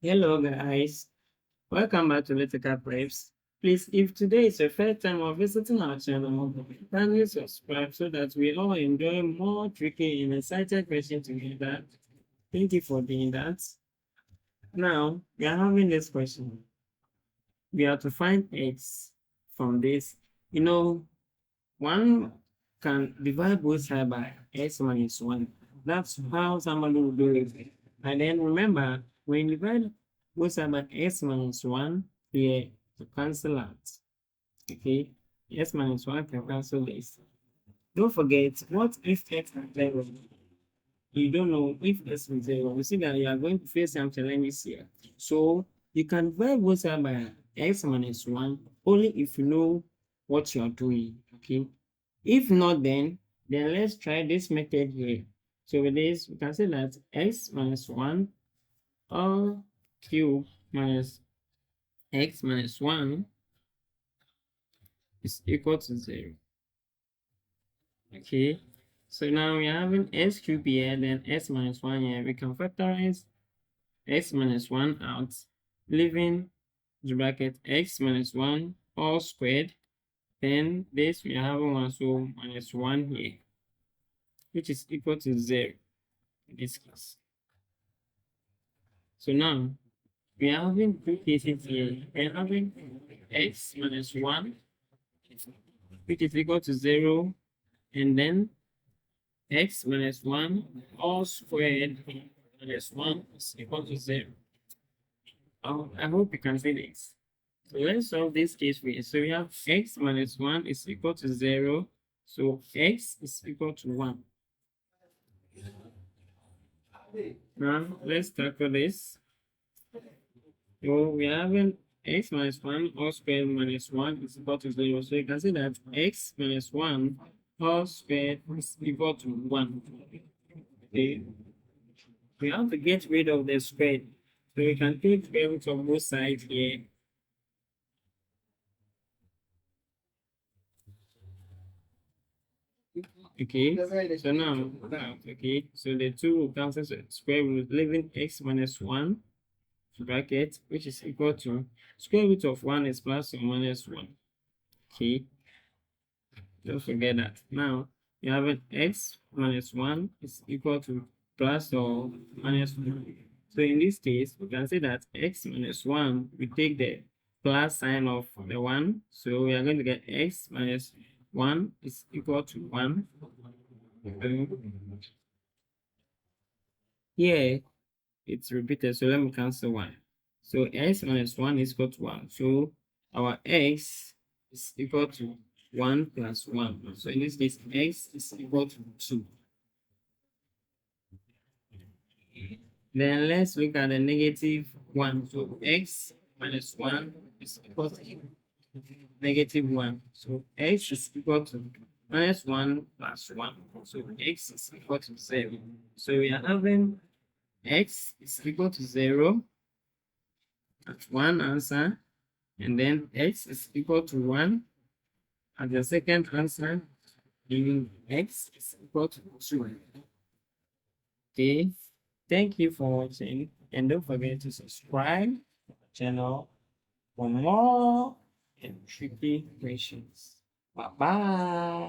Hello guys, welcome back to Little Preps. Please, if today is your first time of visiting our channel, kindly subscribe so that we all enjoy more tricky and exciting questions together. Thank you for doing that. Now, we are having this question. We have to find x from this. One can divide both sides by x minus 1. That's how somebody will do it. And then remember, when you divide both sides by x minus 1, here to cancel out. Okay, x minus 1 can cancel this. Don't forget, what if x is 0? You don't know if x is 0. You see that you are going to face some challenges here. So you can divide both sides by x minus 1 only if you know what you are doing. Okay. If not, then let's try this method here. So with this, we can say that x minus 1 all cube minus x minus 1 is equal to 0. Okay, so now we are having x cubed here, then x minus 1 here. We can factorize x minus 1 out, leaving the bracket x minus 1 all squared. Then this we are having also minus 1 here, which is equal to 0 in this case. So now we are having two cases here. We are having x minus 1, which is equal to 0, and then x minus 1 all squared minus 1 is equal to 0. I hope you can see this. So let's solve this case for you. So we have x minus 1 is equal to 0. So x is equal to 1. Now let's tackle this. So we are having x minus 1 all squared minus 1 is equal to 0. So you can see that x minus 1 all squared is equal to 1. Okay. We have to get rid of the squared. So we can take square root of both sides here. Okay, so now, okay, so the two will cancel square root, leaving x minus 1 bracket, which is equal to square root of 1 is plus or minus 1. Okay, don't forget that. Now, you have an x minus 1 is equal to plus or minus 1. So in this case, we can say that x minus 1, we take the plus sign of the 1. So we are going to get x minus 1 is equal to 1. Here, it's repeated. So let me cancel 1. So x minus 1 is equal to 1. So our x is equal to 1 plus 1. So in this case, x is equal to 2. Then let's look at the negative 1. So x minus 1 is equal to negative 1. So x is equal to minus 1 plus 1. So x is equal to 0. So we are having x is equal to 0. That's one answer. And then x is equal to 1 as the second answer, meaning x is equal to 2. Okay, thank you for watching, and don't forget to subscribe to the channel for more and tricky questions. Bye bye.